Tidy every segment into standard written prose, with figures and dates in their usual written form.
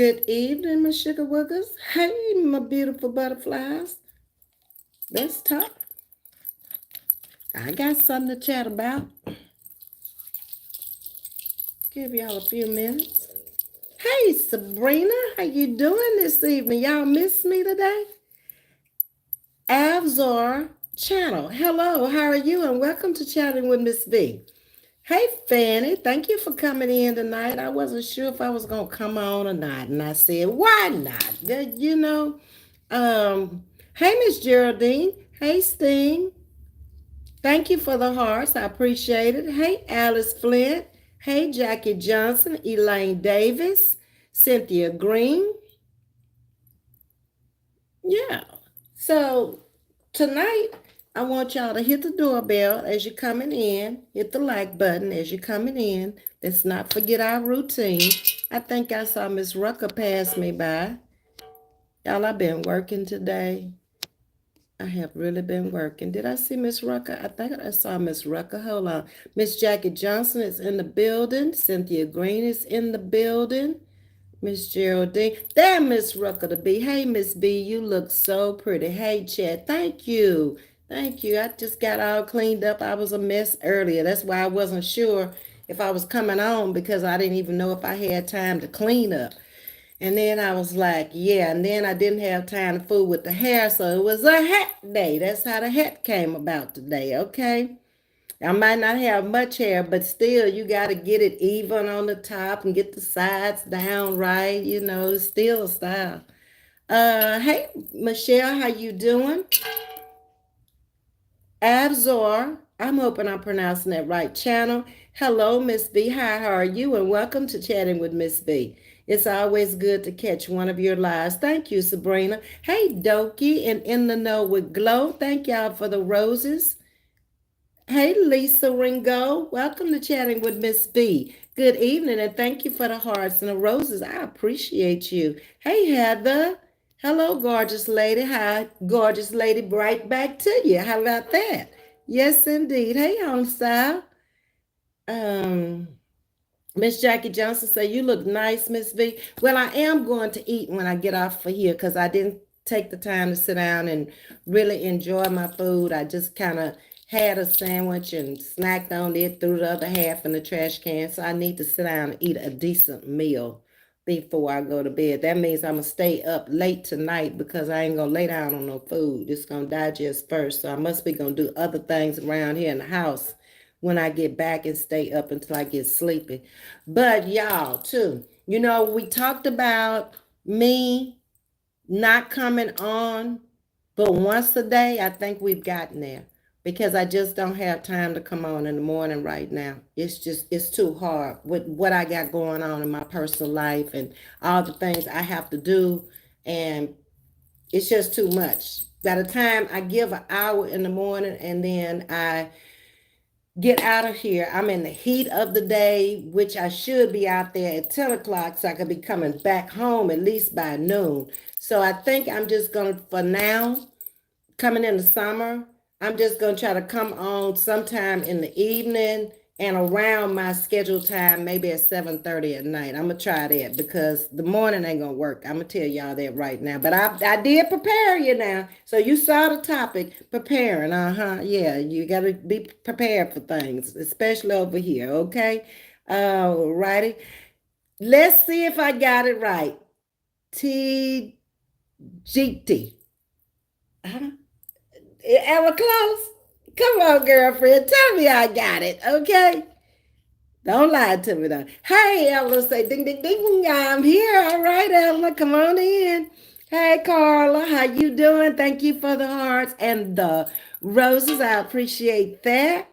Good evening, my sugar woogers. Hey, my beautiful butterflies. Let's talk. I got something to chat about. Give y'all a few minutes. Hey, Sabrina, how you doing this evening? Y'all miss me today? Avzor channel. Hello, how are you? And welcome to Chatting with Ms.V. Hey, Fanny, thank you for coming in tonight. I wasn't sure if I was going to come on or not. And I said, why not? Hey, Miss Geraldine. Hey, Sting. Thank you for the hearts. I appreciate it. Hey, Alice Flint. Hey, Jackie Johnson, Elaine Davis, Cynthia Green. Yeah. So tonight, I want y'all to hit the doorbell as you're coming in. Hit the like button as you're coming in. Let's not forget our routine. I think I saw Miss Rucker pass me by. Y'all, I've been working today. I have really been working. Did I see Miss Rucker? I think I saw Miss Rucker. Hold on. Miss Jackie Johnson is in the building. Cynthia Green is in the building. Miss Geraldine. There, Miss Rucker to be. Hey, Miss B, you look so pretty. Hey, Chad. Thank you. Thank you. I just got all cleaned up. I was a mess earlier. That's why I wasn't sure if I was coming on because I didn't even know if I had time to clean up. And then I was like, yeah. And then I didn't have time to fool with the hair. So it was a hat day. That's how the hat came about today. Okay. I might not have much hair, but still you got to get it even on the top and get the sides down right. It's still a style. Hey, Michelle, how you doing? Abzor, I'm hoping I'm pronouncing that right. Channel. Hello, Miss V. Hi, how are you? And welcome to Chatting with Miss V. It's always good to catch one of your lives. Thank you, Sabrina. Hey, Doki, and In the Know with Glow. Thank y'all for the roses. Hey, Lisa Ringo. Welcome to Chatting with Miss V. Good evening, and thank you for the hearts and the roses. I appreciate you. Hey, Heather. Hello, gorgeous lady. Hi, gorgeous lady. Right back to you. How about that? Yes, indeed. Hey, home style. Um, Miss Jackie Johnson say you look nice, Miss V. Well, I am going to eat when I get off for here because I didn't take the time to sit down and really enjoy my food. I just kind of had a sandwich and snacked on it, threw the other half in the trash can. So I need to sit down and eat a decent meal before I go to bed. That means I'm gonna stay up late tonight because I ain't gonna lay down on no food. It's gonna digest first. So I must be gonna do other things around here in the house when I get back and stay up until I get sleepy. But y'all, too, we talked about me not coming on, but once a day, I think we've gotten there because I just don't have time to come on in the morning right now. It's too hard with what I got going on in my personal life and all the things I have to do. And it's just too much. By the time I give an hour in the morning and then I get out of here. I'm in the heat of the day, which I should be out there at 10 o'clock so I could be coming back home at least by noon. So I think I'm just going to, for now, coming in the summer, I'm just going to try to come on sometime in the evening and around my scheduled time, maybe at 7:30 at night. I'm going to try that because the morning ain't going to work. I'm going to tell y'all that right now. But I did prepare you now. So you saw the topic, preparing. Yeah, you got to be prepared for things, especially over here, okay? Righty. Let's see if I got it right. TGT. Ever close? Come on, girlfriend. Tell me I got it, okay? Don't lie to me, though. Hey, Evelyn, say ding, ding, ding. I'm here. All right, Evelyn, come on in. Hey, Carla, how you doing? Thank you for the hearts and the roses. I appreciate that.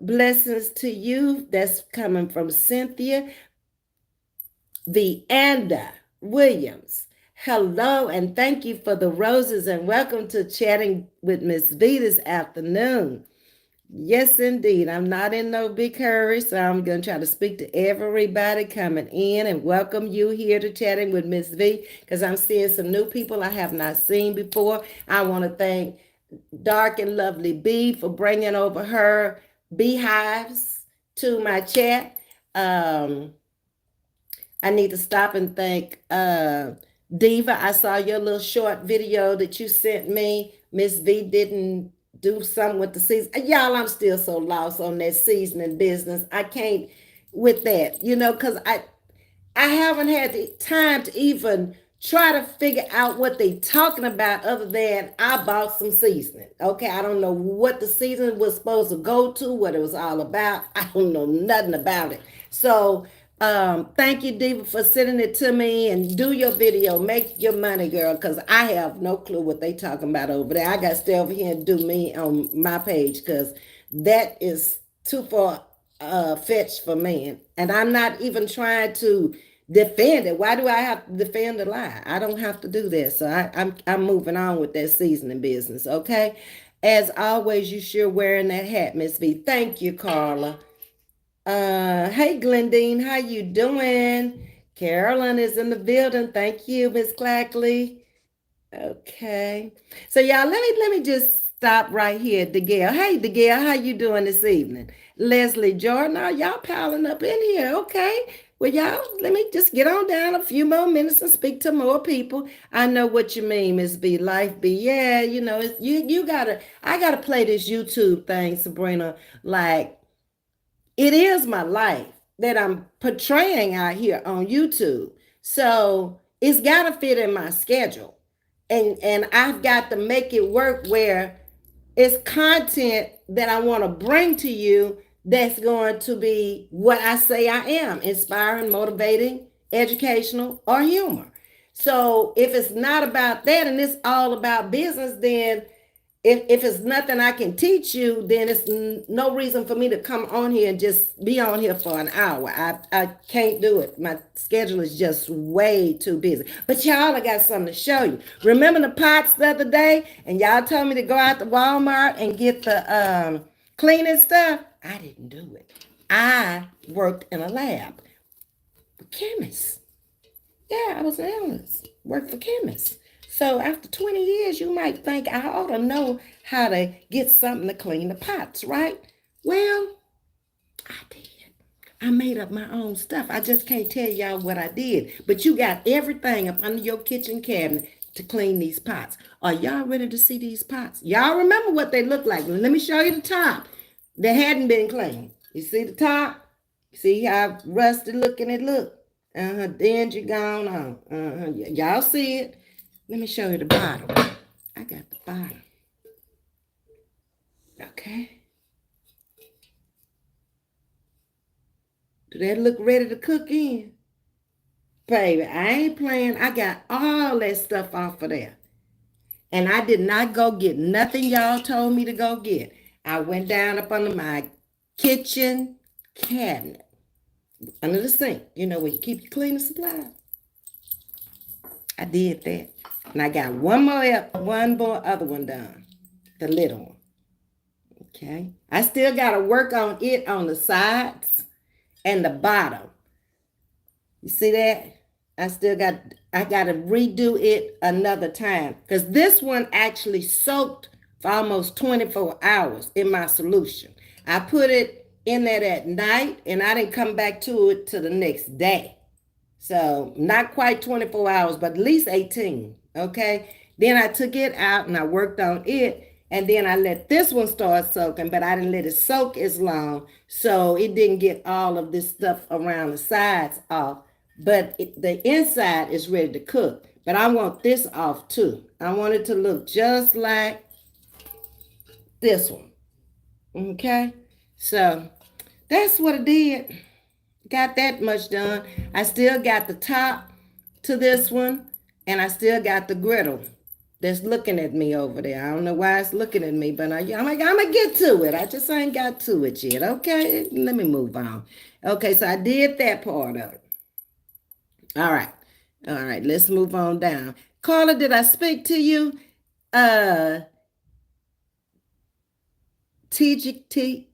Blessings to you. That's coming from Cynthia. The Anda Williams. Hello, and thank you for the roses, and welcome to Chatting with Ms. V this afternoon. Yes, indeed. I'm not in no big hurry, so I'm going to try to speak to everybody coming in and welcome you here to Chatting with Ms. V because I'm seeing some new people I have not seen before. I want to thank Dark and Lovely B for bringing over her beehives to my chat. I need to stop and thank Diva. I saw your little short video that you sent me. Ms.V didn't do something with the season. Y'all, I'm still so lost on that seasoning business. I can't with that, because I haven't had the time to even try to figure out what they talking about other than I bought some seasoning. Okay, I don't know what the seasoning was supposed to go to, what it was all about. I don't know nothing about it. So thank you, Diva, for sending it to me and do your video. Make your money, girl, because I have no clue what they talking about over there. I got to stay over here and do me on my page because that is too far fetched for me. And I'm not even trying to defend it. Why do I have to defend a lie? I don't have to do that. So I'm moving on with that seasoning business. Okay. As always, you sure wearing that hat, Miss V. Thank you, Carla. Hey Glendine, how you doing? Carolyn is in the building. Thank you, Miss Clackley. Okay. So y'all, let me just stop right here. DeGale. Hey DeGale, how you doing this evening? Leslie Jordan, are y'all piling up in here? Okay. Well, y'all, let me just get on down a few more minutes and speak to more people. I know what you mean, Miss B. Life B. Yeah, you gotta I gotta play this YouTube thing, Sabrina. Like it is my life that I'm portraying out here on YouTube. So it's got to fit in my schedule. And I've got to make it work where it's content that I want to bring to you that's going to be what I say I am, inspiring, motivating, educational, or humor. So if it's not about that and it's all about business, then if it's nothing I can teach you, then it's no reason for me to come on here and just be on here for an hour. I can't do it. My schedule is just way too busy. But y'all, I got something to show you. Remember the pots the other day? And y'all told me to go out to Walmart and get the cleaning stuff. I didn't do it. I worked in a lab. Chemist. Yeah, I was an analyst. Worked for chemists. So after 20 years, you might think I ought to know how to get something to clean the pots, right? Well, I did. I made up my own stuff. I just can't tell y'all what I did. But you got everything up under your kitchen cabinet to clean these pots. Are y'all ready to see these pots? Y'all remember what they look like. Let me show you the top. They hadn't been cleaned. You see the top? See how rusty looking it look? Dingy gone on. Y'all see it? Let me show you the bottom. I got the bottom. Okay. Do that look ready to cook in? Baby, I ain't playing. I got all that stuff off of there. And I did not go get nothing y'all told me to go get. I went down up under my kitchen cabinet, under the sink, where you keep your cleaning supplies. I did that. And I got one more other one done. The little one. Okay. I still got to work on it on the sides and the bottom. You see that? I got to redo it another time because this one actually soaked for almost 24 hours in my solution. I put it in there at night and I didn't come back to it till the next day. So not quite 24 hours, but at least 18. Okay. Then I took it out and I worked on it. And then I let this one start soaking, but I didn't let it soak as long. So it didn't get all of this stuff around the sides off. But the inside is ready to cook. But I want this off too. I want it to look just like this one. Okay. So that's what I did. Got that much done. I still got the top to this one, and I still got the griddle that's looking at me over there. I don't know why it's looking at me, but I'm gonna get to it. I just ain't got to it yet. Okay, let me move on. Okay, so I did that part of it. All right. Let's move on down. Carla, did I speak to you? TGT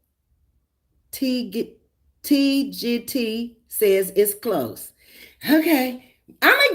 TGT says it's close. Okay. I'm going to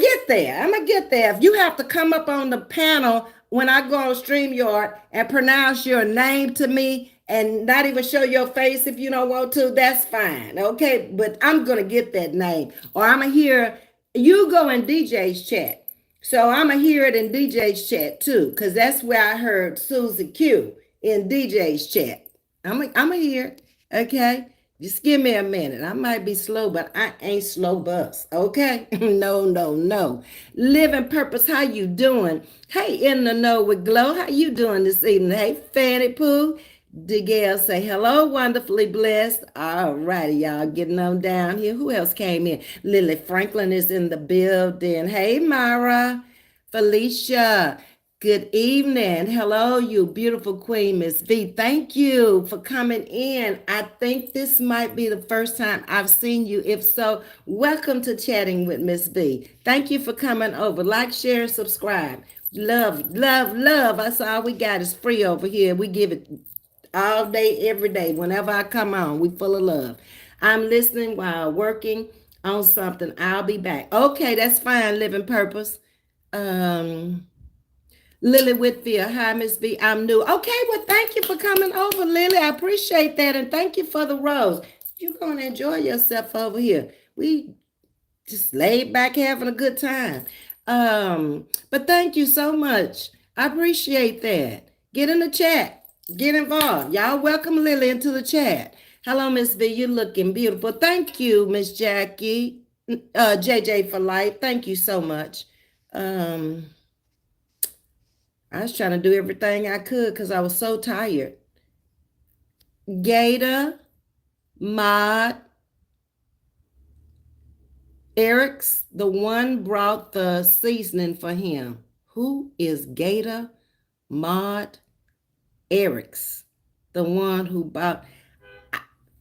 get there. If you have to come up on the panel when I go on StreamYard and pronounce your name to me and not even show your face if you don't want to, that's fine. Okay. But I'm going to get that name, or I'm going to hear you go in DJ's chat. So I'm going to hear it in DJ's chat too, because that's where I heard Susie Q in DJ's chat. I'm going to hear it. Okay. Just give me a minute. I might be slow, but I ain't slow bus. Okay? No, no, no. Living purpose, how you doing? Hey, in the know with Glow, how you doing this evening? Hey, Fanny Pooh. DeGale say hello, wonderfully blessed. All righty, y'all, getting on down here. Who else came in? Lily Franklin is in the building. Hey, Myra. Felicia. Good evening. Hello, you beautiful queen, Ms.V. Thank you for coming in. I think this might be the first time I've seen you. If so, welcome to Chatting with Ms.V. Thank you for coming over. Like, share, subscribe. Love, love, love. That's all we got is free over here. We give it all day, every day. Whenever I come on, we full of love. I'm listening while working on something. I'll be back. Okay, that's fine. Living purpose. Lily Whitfield, hi, Ms. V. I'm new. Okay, well, thank you for coming over, Lily. I appreciate that. And thank you for the rose. You're going to enjoy yourself over here. We just laid back having a good time. But thank you so much. I appreciate that. Get in the chat. Get involved. Y'all welcome Lily into the chat. Hello, Ms. V. You're looking beautiful. Thank you, Miss Jackie. JJ for life. Thank you so much. I was trying to do everything I could because I was so tired. Gator, Mod, Eric's the one brought the seasoning for him. Who is Gator, Mod, Eric's the one who bought?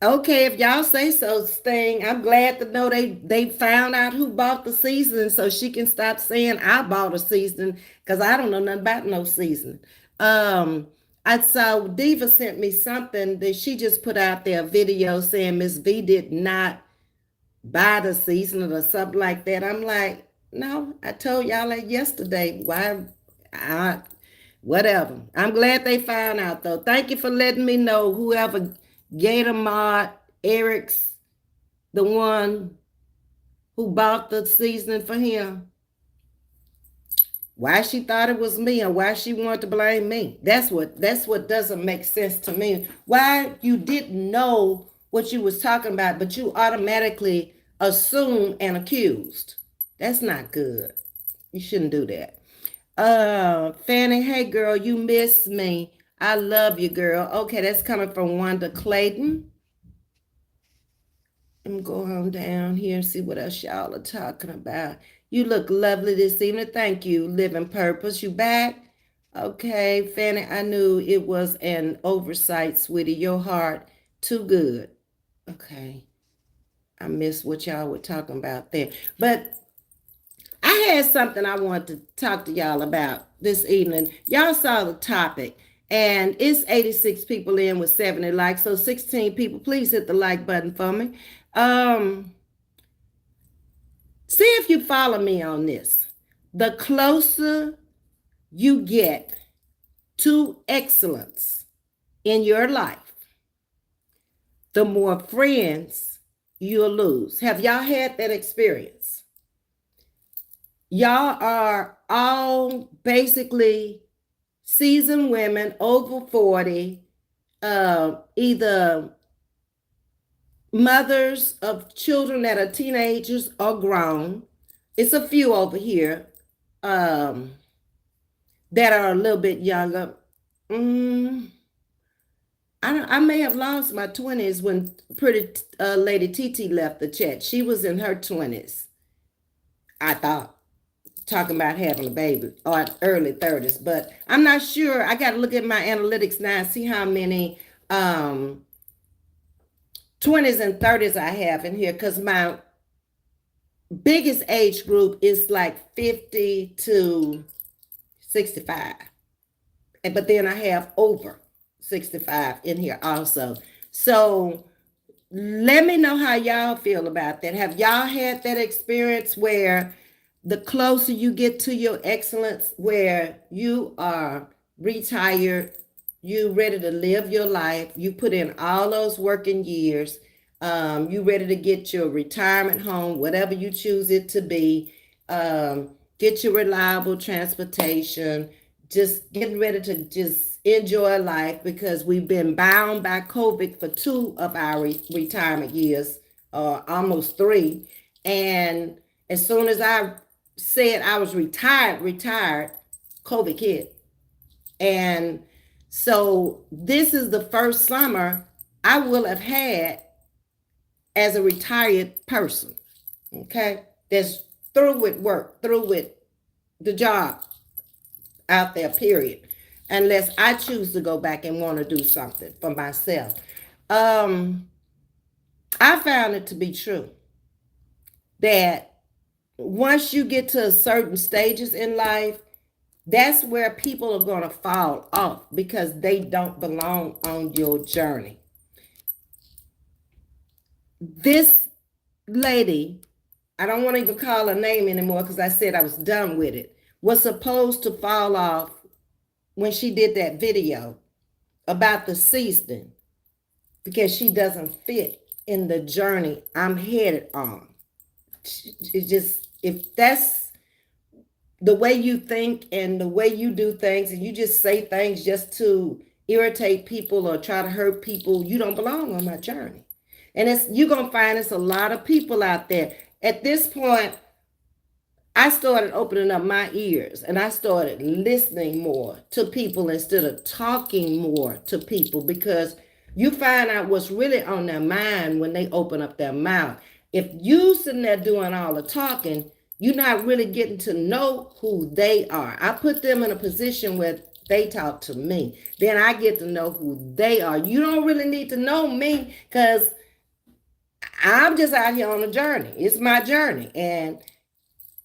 Okay, if y'all say so, Sting, I'm glad to know they found out who bought the seasoning so she can stop saying I bought a seasoning because I don't know nothing about no seasoning. I saw Diva sent me something that she just put out there, a video saying Ms.V did not buy the seasoning or something like that. I'm like, no, I told y'all that yesterday. Why? Whatever. I'm glad they found out though. Thank you for letting me know. Whoever Gator Mod, Eric's the one who bought the seasoning for him. Why she thought it was me or why she wanted to blame me. That's what doesn't make sense to me. Why you didn't know what you was talking about, but you automatically assumed and accused. That's not good. You shouldn't do that. Fanny, hey girl, you miss me. I love you, girl. Okay, that's coming from Wanda Clayton. I'm going on down here and see what else y'all are talking about. You look lovely this evening. Thank you, Living Purpose. You back? Okay, Fanny, I knew it was an oversight, sweetie. Your heart, too good. Okay, I missed what y'all were talking about there. But I had something I wanted to talk to y'all about this evening. Y'all saw the topic, and it's 86 people in with 70 likes. So 16 people, please hit the like button for me. See if you follow me on this. The closer you get to excellence in your life, the more friends you'll lose. Have y'all had that experience? Y'all are all basically seasoned women over 40, either mothers of children that are teenagers or grown. It's a few over here that are a little bit younger. I may have lost my 20s when pretty lady TT left the chat. She was in her 20s, I thought, talking about having a baby, or early 30s, but I'm not sure. I got to look at my analytics now and see how many 20s and 30s I have in here, because my biggest age group is like 50 to 65. But then I have over 65 in here also. So let me know how y'all feel about that. Have y'all had that experience where the closer you get to your excellence, where you are retired you ready to live your life. You put in all those working years. You ready to get your retirement home, whatever you choose it to be. Get your reliable transportation. Just getting ready to just enjoy life because we've been bound by COVID for 2 of our retirement years, almost 3. And as soon as I said I was retired, COVID hit. And so this is the first summer I will have had as a retired person. Okay. That's through with work, through with the job out there, period. Unless I choose to go back and want to do something for myself. Um, I found it to be true that once you get to certain stages in life, that's where people are going to fall off because they don't belong on your journey. This lady, I don't want to even call her name anymore because I said I was done with it, was supposed to fall off when she did that video about the seasoning because she doesn't fit in the journey I'm headed on. It just, if that's the way you think and the way you do things and you just say things just to irritate people or try to hurt people, you don't belong on my journey. And it's, you're gonna find it's a lot of people out there at this point. I started opening up my ears and I started listening more to people instead of talking more to people because you find out what's really on their mind when they open up their mouth. If you sitting there doing all the talking, you're not really getting to know who they are. I put them in a position where they talk to me. Then I get to know who they are. You don't really need to know me because I'm just out here on a journey. It's my journey. And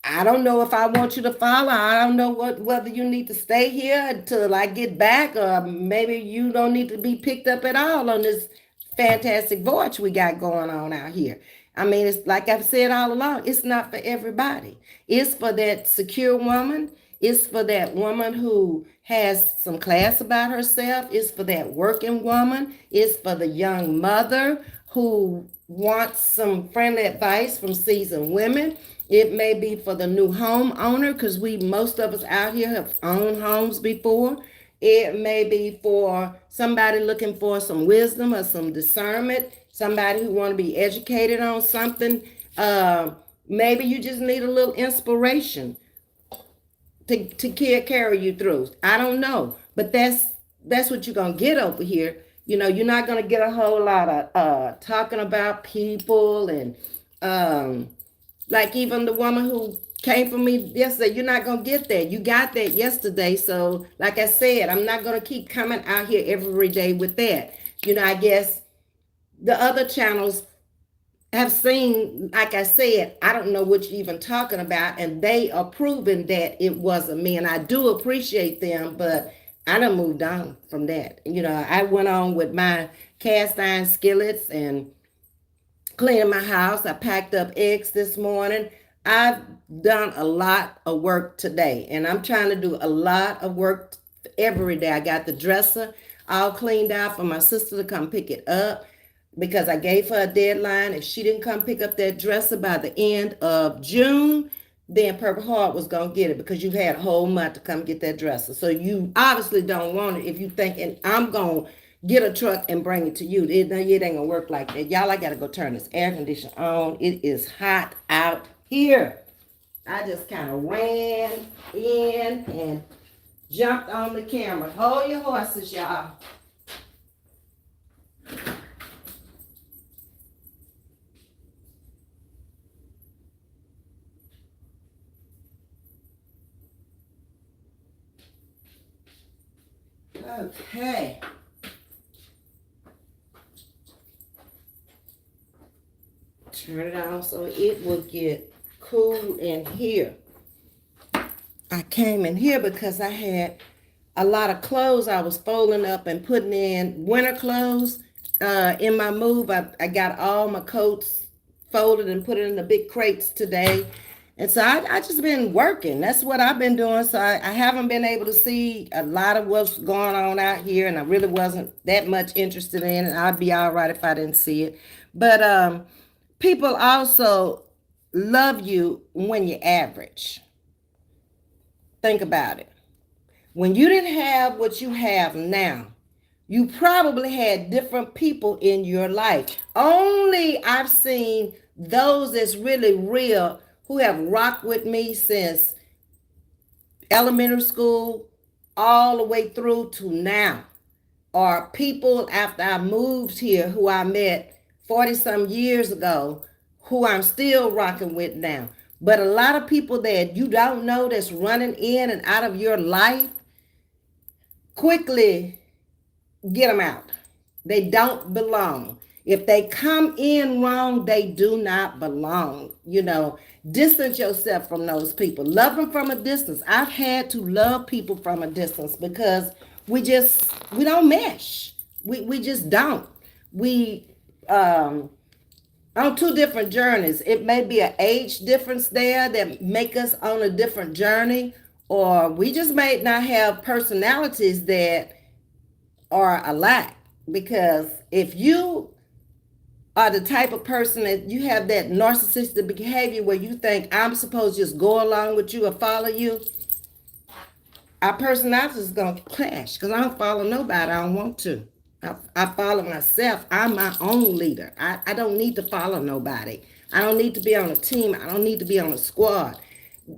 I don't know if I want you to follow. I don't know whether you need to stay here until I get back, or maybe you don't need to be picked up at all on this fantastic voyage we got going on out here. I mean, it's like I've said all along, it's not for everybody. It's for that secure woman. It's for that woman who has some class about herself. It's for that working woman. It's for the young mother who wants some friendly advice from seasoned women. It may be for the new homeowner because most of us out here have owned homes before. It may be for somebody looking for some wisdom or some discernment, somebody who want to be educated on something. Maybe you just need a little inspiration to carry you through. I don't know, but that's what you're gonna get over here. You know, you're not gonna get a whole lot of talking about people and like even the woman who came for me yesterday. You're not gonna get that. You got that yesterday. So, like I said, I'm not gonna keep coming out here every day with that. You know, I guess the other channels have seen, like I said, I don't know what you're even talking about, and they are proving that it wasn't me. And I do appreciate them, but I done moved on from that. You know, I went on with my cast iron skillets and cleaning my house. I packed up eggs this morning. I've done a lot of work today, and I'm trying to do a lot of work every day. I got the dresser all cleaned out for my sister to come pick it up because I gave her a deadline. If she didn't come pick up that dresser by the end of June, then Purple Heart was going to get it because you had a whole month to come get that dresser. So you obviously don't want it if you thinking I'm going to get a truck and bring it to you. It ain't going to work like that. Y'all, I got to go turn this air conditioner on. It is hot out here. I just kind of ran in and jumped on the camera. Hold your horses, y'all. Okay. Turn it on so it will get cool in here. I came in here because I had a lot of clothes I was folding up and putting in winter clothes. In my move, I got all my coats folded and put it in the big crates today. And so I just been working. That's what I've been doing. So I haven't been able to see a lot of what's going on out here, and I really wasn't that much interested in it. I'd be all right if I didn't see it. But people also love you when you're average. Think about it. When you didn't have what you have now, you probably had different people in your life. Only I've seen those that's really real who have rocked with me since elementary school all the way through to now, or people after I moved here who I met 40 some years ago who I'm still rocking with now. But a lot of people that you don't know that's running in and out of your life, quickly get them out. They don't belong. If they come in wrong, they do not belong. Distance yourself from those people. Love them from a distance. I've had to love people from a distance because we don't mesh. We just don't. We on two different journeys. It may be an age difference there that make us on a different journey, or we just may not have personalities that are alike. Because if you are the type of person that you have that narcissistic behavior where you think I'm supposed to just go along with you or follow you, our personality is going to clash because I don't follow nobody. I don't want to. I follow myself. I'm my own leader. I don't need to follow nobody. I don't need to be on a team. I don't need to be on a squad.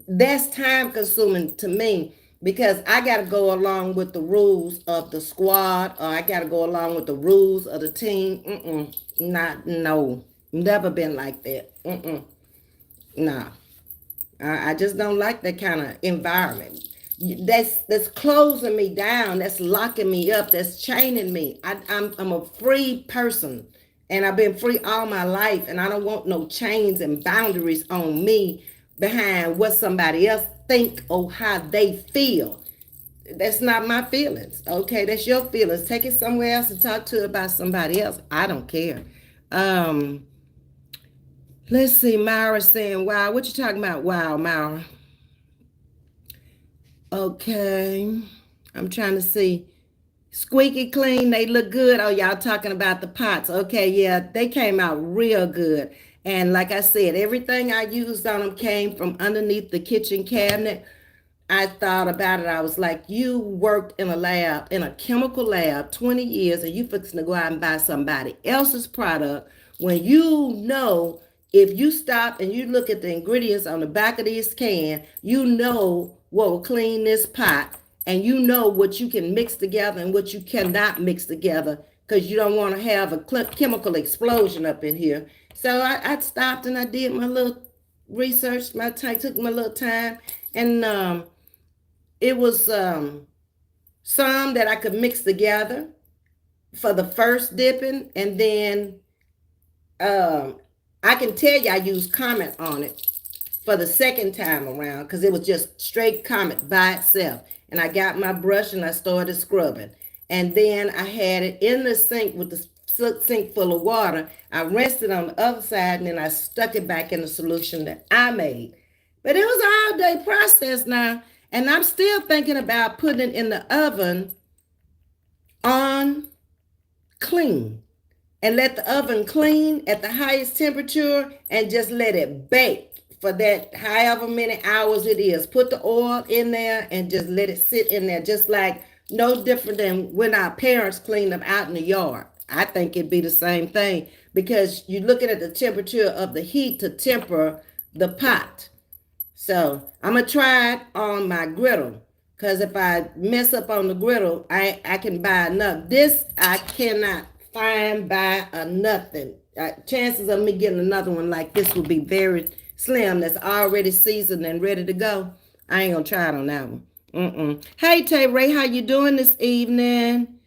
That's time consuming to me because I got to go along with the rules of the squad, or I got to go along with the rules of the team. No, never been like that. Nah. I just don't like that kind of environment. That's closing me down. That's locking me up. That's chaining me. I'm a free person, and I've been free all my life, and I don't want no chains and boundaries on me behind what somebody else think or how they feel. That's not my feelings. Okay, that's your feelings. Take it somewhere else and talk to it about somebody else. I don't care. Let's see. Myra saying, "Wow, what you talking about?" Wow, Myra. Okay, I'm trying to see. Squeaky clean, they look good. Oh, y'all talking about the pots. Okay, yeah, they came out real good. And like I said, everything I used on them came from underneath the kitchen cabinet. I thought about it. I was like, you worked in a lab, in a chemical lab, 20 years, and you fixing to go out and buy somebody else's product when you know if you stop and you look at the ingredients on the back of this can, you know what will clean this pot, and you know what you can mix together and what you cannot mix together because you don't want to have a chemical explosion up in here. So I stopped and I did my little research. Took my little time, and it was some that I could mix together for the first dipping, and then I can tell you I used Comet on it for the second time around because it was just straight Comet by itself. And I got my brush and I started scrubbing. And then I had it in the sink with the sink full of water. I rinsed it on the other side and then I stuck it back in the solution that I made. But it was an all-day process now. And I'm still thinking about putting it in the oven on clean. And let the oven clean at the highest temperature and just let it bake for that however many hours it is. Put the oil in there and just let it sit in there, just like no different than when our parents cleaned them out in the yard. I think it'd be the same thing because you're looking at the temperature of the heat to temper the pot. So I'm going to try it on my griddle because if I mess up on the griddle, I can buy enough. This I cannot find by a nothing. Chances of me getting another one like this would be very slim that's already seasoned and ready to go. I ain't gonna try it on that one. Hey Tay Ray, how you doing this evening?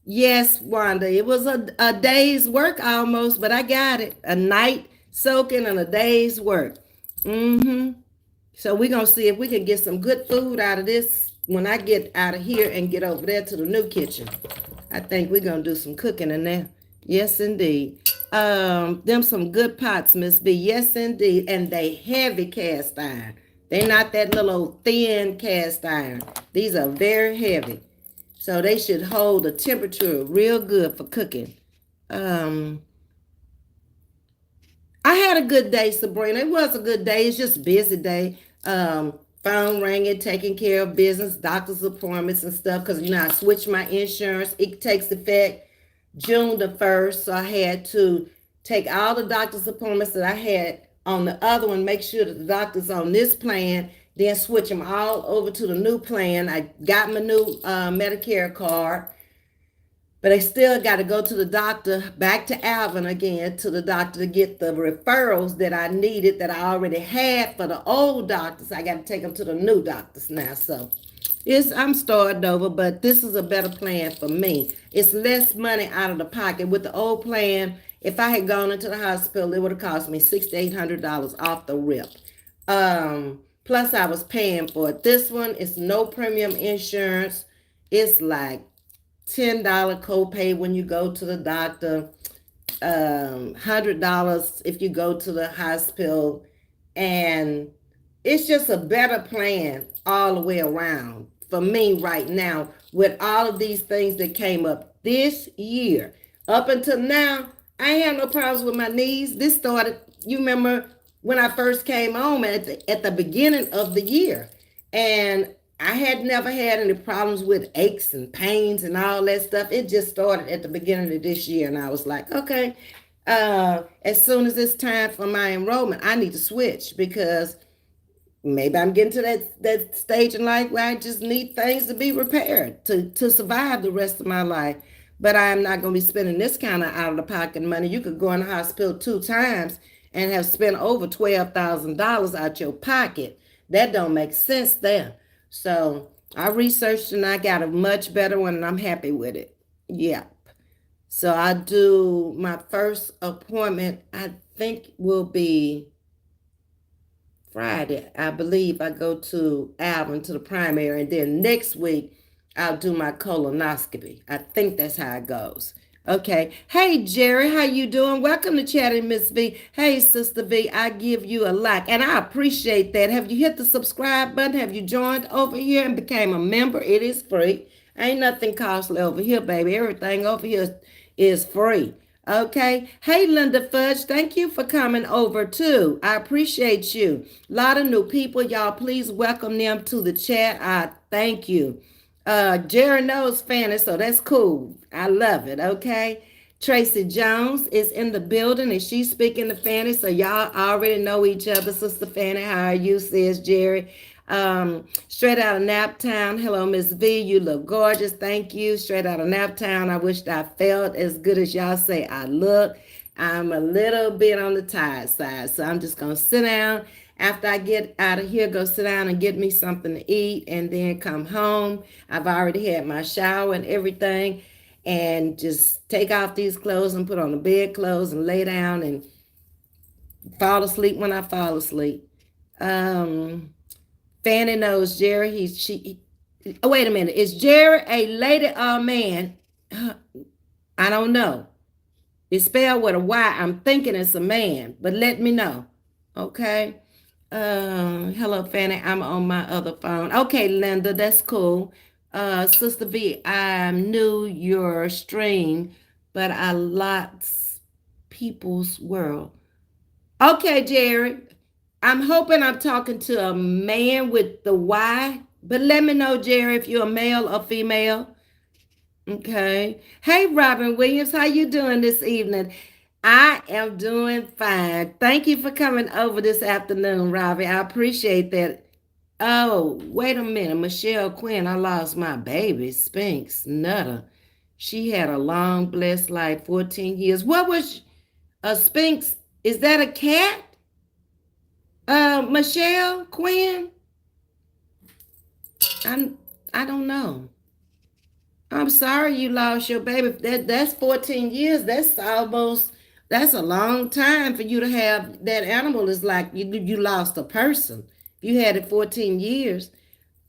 Yes, Wanda, it was a day's work almost, but I got it. A night soaking and a day's work. So we're gonna see if we can get some good food out of this when I get out of here and get over there to the new kitchen. I think we're going to do some cooking in there. Yes, indeed. Them some good pots, Miss V. Yes, indeed. And they heavy cast iron. They're not that little thin cast iron. These are very heavy. So they should hold the temperature real good for cooking. Um, I had a good day, Sabrina. It was a good day. It's just a busy day. Phone ringing, taking care of business, doctor's appointments and stuff. Because I switched my insurance. It takes effect June the 1st. So I had to take all the doctor's appointments that I had on the other one, make sure that the doctor's on this plan, then switch them all over to the new plan. I got my new Medicare card. But I still got to go to the doctor, back to Alvin again, to the doctor to get the referrals that I needed that I already had for the old doctors. I got to take them to the new doctors now. So I'm starting over, but this is a better plan for me. It's less money out of the pocket. With the old plan, if I had gone into the hospital, it would have cost me $600 to $800 off the rip. Plus I was paying for it. This one is no premium insurance. It's like $10 copay when you go to the doctor, $100 if you go to the hospital, and it's just a better plan all the way around for me right now with all of these things that came up this year. Up until now, I ain't had no problems with my knees. This started, you remember when I first came home at the beginning of the year. And I had never had any problems with aches and pains and all that stuff. It just started at the beginning of this year. And I was like, okay, as soon as it's time for my enrollment, I need to switch because maybe I'm getting to that stage in life where I just need things to be repaired to survive the rest of my life. But I'm not going to be spending this kind of out of the pocket money. You could go in the hospital 2 times and have spent over $12,000 out your pocket. That don't make sense there. So I researched and I got a much better one and I'm happy with it. Yeah. So I do my first appointment, I think will be Friday. I believe I go to Alvin to the primary, and then next week I'll do my colonoscopy. I think that's how it goes. Okay. Hey Jerry, how you doing? Welcome to Chatting Ms.V. Hey Sister V, I give you a like, and I appreciate that. Have you hit the subscribe button? Have you joined over here and became a member? It is free. Ain't nothing costly over here, baby. Everything over here is free. Okay. Hey, Linda Fudge, thank you for coming over too. I appreciate you. A lot of new people. Y'all, please welcome them to the chat. I thank you. Jerry knows Fanny, so that's cool. I love it. Okay. Tracy Jones is in the building and she's speaking to Fanny, so y'all already know each other. Sister Fanny, how are you, says Jerry. Straight out of Naptown. Hello, Ms.V. You look gorgeous. Thank you. Straight out of Naptown. I wished I felt as good as y'all say I look. I'm a little bit on the tired side, so I'm just going to sit down. After I get out of here, go sit down and get me something to eat and then come home. I've already had my shower and everything, and just take off these clothes and put on the bed clothes and lay down and fall asleep when I fall asleep. Fanny knows Jerry. Oh, wait a minute. Is Jerry a lady or a man? I don't know. It's spelled with a Y. I'm thinking it's a man, but let me know. Okay. Hello, Fanny. I'm on my other phone. Okay, Linda, that's cool. Sister V, I'm new your stream, but I lots people's world. Okay, Jerry. I'm hoping I'm talking to a man with the Y, but let me know, Jerry, if you're a male or female. Okay. Hey, Robin Williams, how you doing this evening? I am doing fine. Thank you for coming over this afternoon, Robbie. I appreciate that. Oh, wait a minute. Michelle Quinn, I lost my baby, Spinks Nutter. She had a long, blessed life, 14 years. What was a Spinks? Is that a cat? Michelle Quinn? I don't know. I'm sorry you lost your baby. That's 14 years. That's a long time for you to have that animal. Is like you lost a person. You had it 14 years.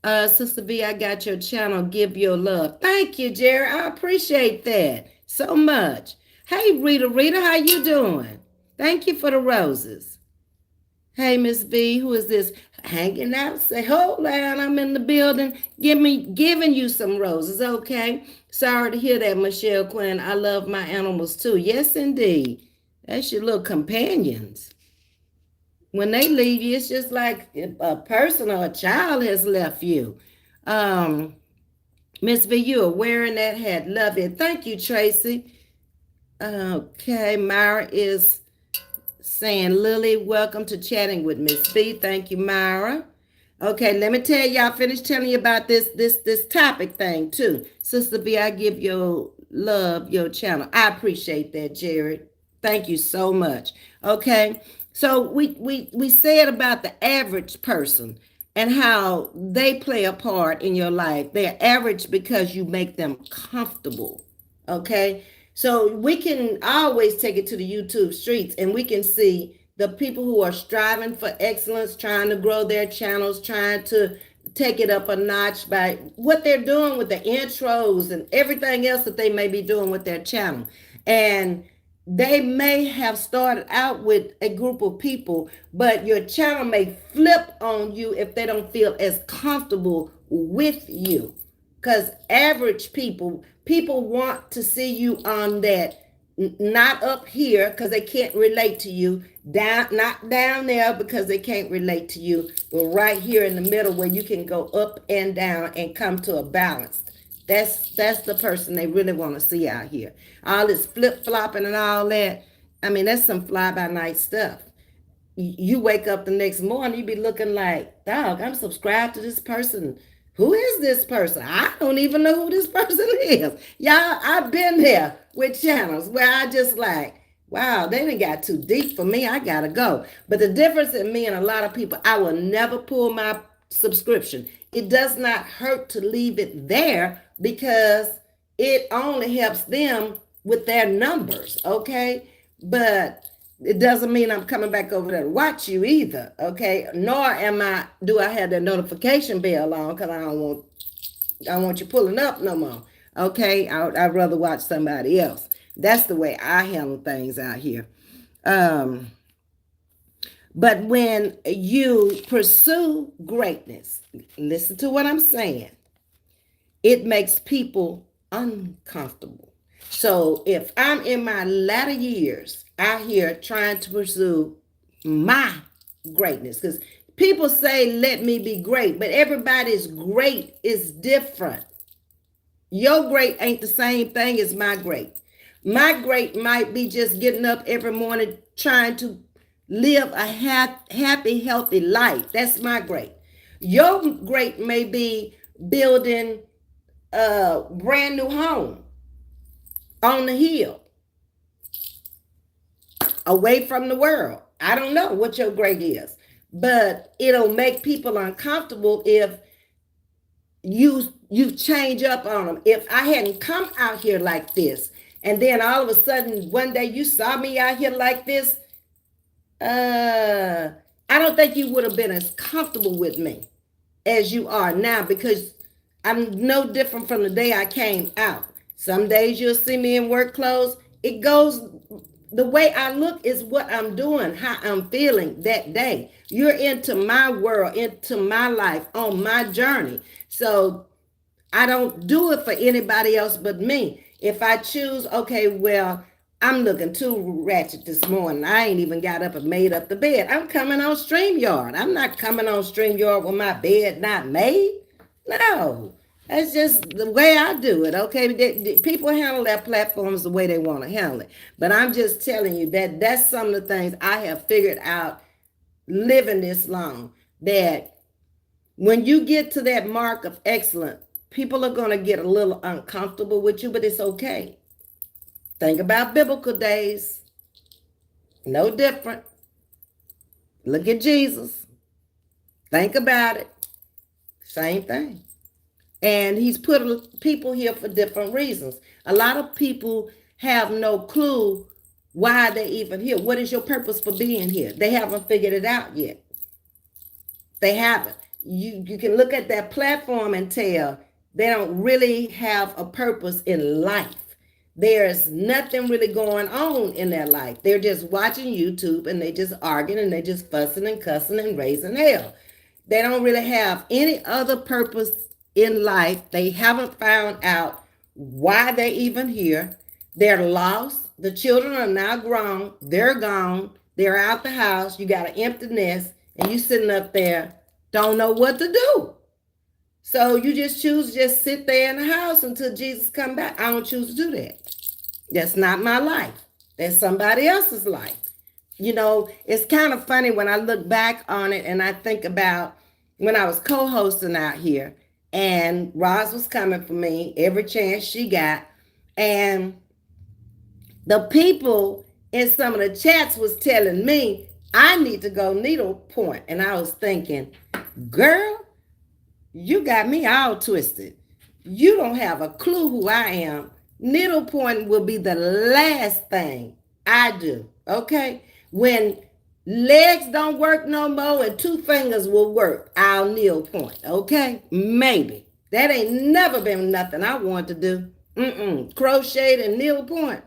Sister V, I got your channel. Give your love. Thank you, Jerry. I appreciate that so much. Hey, Rita, how you doing? Thank you for the roses. Hey, Ms.V, who is this? Hanging out? Say, hold on, I'm in the building. Giving you some roses, okay? Sorry to hear that, Michelle Quinn. I love my animals too. Yes, indeed. That's your little companions. When they leave you, it's just like a person or a child has left you. Um, Miss V, you are wearing that hat. Love it. Thank you, Tracy. Okay, Myra is saying, Lily, welcome to chatting with Miss V. Thank you, Myra. Okay, let me tell y'all, finish telling you about this topic thing too. Sister V, I give your love your channel. I appreciate that, Jared. Thank you so much. Okay. So we said about the average person and how they play a part in your life. They're average because you make them comfortable. Okay. So we can always take it to the YouTube streets and we can see the people who are striving for excellence, trying to grow their channels, trying to take it up a notch by what they're doing with the intros and everything else that they may be doing with their channel. And they may have started out with a group of people, but your channel may flip on you if they don't feel as comfortable with you. Because average people want to see you on that, not up here because they can't relate to you, down not down there because they can't relate to you, but right here in the middle where you can go up and down and come to a balance. That's the person they really want to see out here. All this flip flopping and all that. I mean, that's some fly by night stuff. You wake up the next morning, you be looking like, dog, I'm subscribed to this person. Who is this person? I don't even know who this person is. Y'all, I've been there with channels where I just like, wow, they done got too deep for me. I gotta go. But the difference in me and a lot of people, I will never pull my subscription. It does not hurt to leave it there because it only helps them with their numbers, okay? But it doesn't mean I'm coming back over there to watch you either, okay? Nor do I have that notification bell on because I don't want you pulling up no more, okay? I'd rather watch somebody else. That's the way I handle things out here. But when you pursue greatness, listen to what I'm saying, it makes people uncomfortable. So if I'm in my latter years out here trying to pursue my greatness, because people say, let me be great, but everybody's great is different. Your great ain't the same thing as my great. My great might be just getting up every morning trying to live a happy, healthy life. That's my great. Your great may be building a brand new home on the hill, away from the world. I don't know what your great is, but it'll make people uncomfortable if you change up on them. If I hadn't come out here like this, and then all of a sudden one day you saw me out here like this, I don't think you would have been as comfortable with me as you are now because I'm no different from the day I came out. Some days you'll see me in work clothes. It goes, the way I look is what I'm doing, how I'm feeling that day. You're into my world, into my life, on my journey. So I don't do it for anybody else but me. If I choose, okay, well, I'm looking too ratchet this morning. I ain't even got up and made up the bed. I'm coming on StreamYard. I'm not coming on StreamYard with my bed not made. No, that's just the way I do it. Okay, people handle their platforms the way they want to handle it. But I'm just telling you that that's some of the things I have figured out living this long. That when you get to that mark of excellence, people are going to get a little uncomfortable with you, but it's okay. Think about biblical days. No different. Look at Jesus. Think about it. Same thing. And he's put people here for different reasons. A lot of people have no clue why they're even here. What is your purpose for being here? They haven't figured it out yet. They haven't. You can look at that platform and tell they don't really have a purpose in life. There's nothing really going on in their life. They're just watching YouTube and they just arguing and they just fussing and cussing and raising hell. They don't really have any other purpose in life. They haven't found out why they're even here. They're lost. The children are now grown. They're gone. They're out the house. You got an empty nest and you sitting up there, don't know what to do. So you just choose to just sit there in the house until Jesus come back. I don't choose to do that. That's not my life. That's somebody else's life. You know, it's kind of funny when I look back on it and I think about when I was co-hosting out here and Roz was coming for me every chance she got. And the people in some of the chats was telling me I need to go needlepoint. And I was thinking, girl, you got me all twisted. You don't have a clue who I am. Needlepoint will be the last thing I do. Okay? When legs don't work no more and two fingers will work, I'll needlepoint. Okay? Maybe. That ain't never been nothing I want to do. Crochet and needlepoint.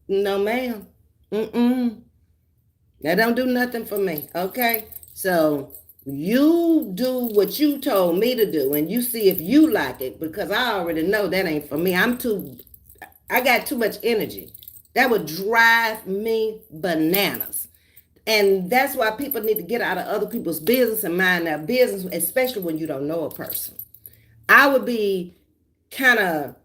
No, ma'am. That don't do nothing for me. Okay? So you do what you told me to do and you see if you like it, because I already know that ain't for me. I got too much energy. That would drive me bananas. And that's why people need to get out of other people's business and mind their business, especially when you don't know a person. I would be kind of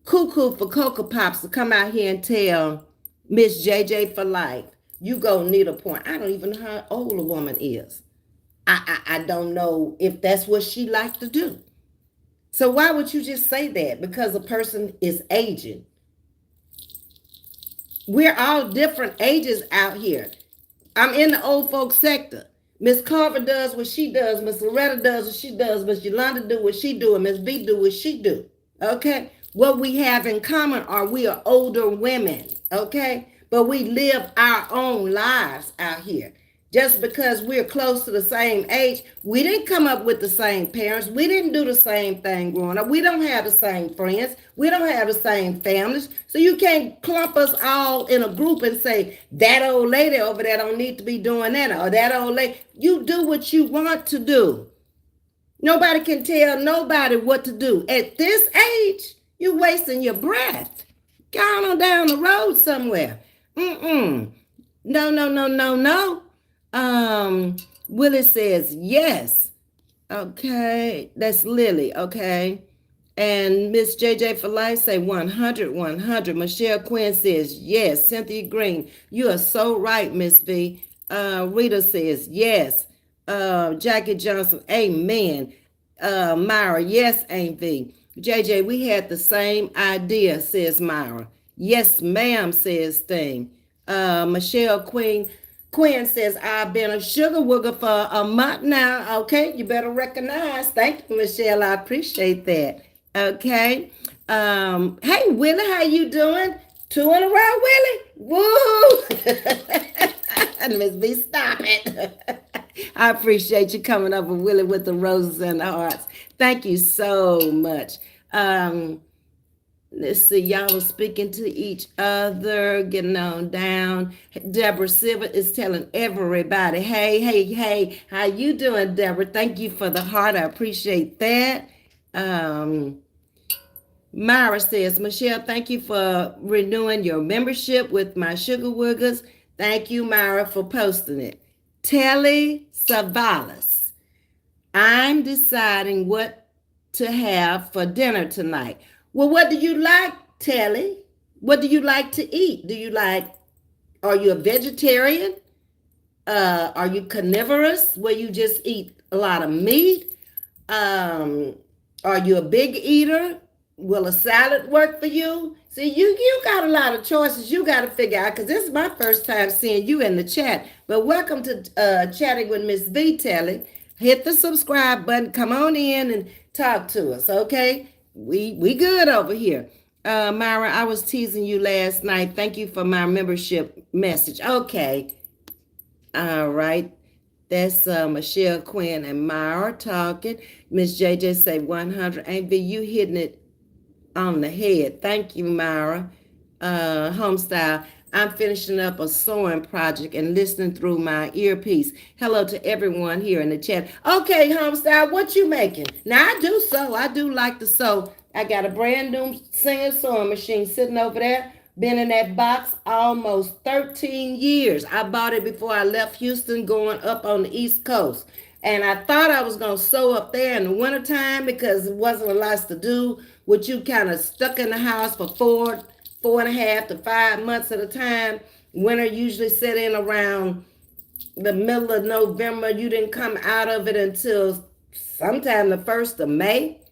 cuckoo for Cocoa Pops to come out here and tell Miss JJ for life, you go needlepoint. I don't even know how old a woman is. I don't know if that's what she likes to do. So why would you just say that? Because a person is aging. We're all different ages out here. I'm in the old folks sector. Miss Carver does what she does. Miss Loretta does what she does. Miss Yolanda do what she do. And Miss V do what she do. Okay? What we have in common are we are older women. Okay? But we live our own lives out here. Just because we're close to the same age, we didn't come up with the same parents. We didn't do the same thing growing up. We don't have the same friends. We don't have the same families. So you can't clump us all in a group and say, that old lady over there don't need to be doing that, or that old lady. You do what you want to do. Nobody can tell nobody what to do. At this age, you're wasting your breath. Go on down the road somewhere. No, no, no, no, no. Willie says yes. Okay, that's Lily. Okay, and Miss JJ for life say 100, 100. Michelle Quinn says yes. Cynthia Green, you are so right, Miss V. Rita says yes. Jackie Johnson, amen. Myra, yes, Aunt V. JJ, we had the same idea, says Myra. Yes, ma'am, says Thing. Michelle Quinn says, I've been a sugar wooger for a month now. Okay, you better recognize. Thank you, Michelle. I appreciate that. Okay. Hey, Willie, how you doing? 2 in a row, Willie? Woo! Miss B, stop it. I appreciate you coming up with Willie with the roses and the hearts. Thank you so much. Let's see, y'all are speaking to each other, getting on down. Deborah Silva is telling everybody, hey, hey, hey, how you doing, Deborah? Thank you for the heart. I appreciate that. Myra says, Michelle, thank you for renewing your membership with my Sugar Woogers. Thank you, Myra, for posting it. Telly Savalas, I'm deciding what to have for dinner tonight. Well, what do you like, Telly? What do you like to eat? Are you a vegetarian? Are you carnivorous, where you just eat a lot of meat? Are you a big eater? Will a salad work for you? See, you got a lot of choices you got to figure out, because this is my first time seeing you in the chat. But welcome to Chatting with Ms.V, Telly. Hit the subscribe button. Come on in and talk to us, okay? We good over here. Myra, I was teasing you last night. Thank you for my membership message. Okay. All right. That's Michelle Quinn and Myra talking. Miss JJ say 100. Ain't be you hitting it on the head. Thank you, Myra. home style. I'm finishing up a sewing project and listening through my earpiece. Hello to everyone here in the chat. Okay, home style, what you making? Now I do sew. I do like to sew. I got a brand new Singer sewing machine sitting over there. Been in that box almost 13 years. I bought it before I left Houston going up on the East Coast. And I thought I was going to sew up there in the wintertime because it wasn't a lot to do. With you kind of stuck in the house for 4.5 to 5 months at a time. Winter usually set in around the middle of November. You didn't come out of it until sometime the 1st of May.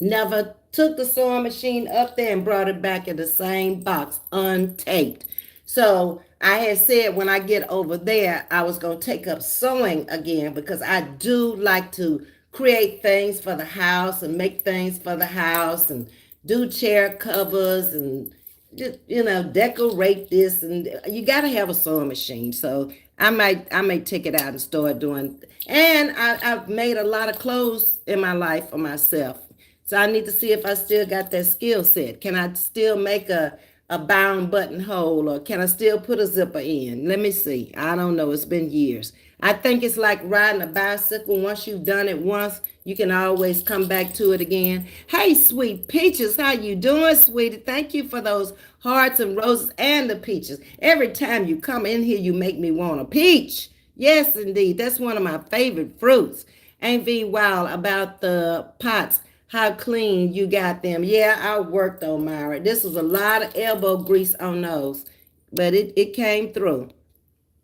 Never took the sewing machine up there and brought it back in the same box, untaped. So I had said when I get over there, I was going to take up sewing again because I do like to create things for the house and make things for the house and do chair covers and just, decorate this. And you got to have a sewing machine. So I may take it out and start doing. And I've made a lot of clothes in my life for myself. So I need to see if I still got that skill set. Can I still make a bound buttonhole, or can I still put a zipper in? Let me see. I don't know. It's been years. I think it's like riding a bicycle. Once you've done it once, you can always come back to it again. Hey, sweet peaches, how you doing, sweetie? Thank you for those hearts and roses and the peaches. Every time you come in here, you make me want a peach. Yes, indeed. That's one of my favorite fruits. Ain't V wild about the pots, how clean you got them. Yeah, I worked on Myra. This was a lot of elbow grease on those, but it came through.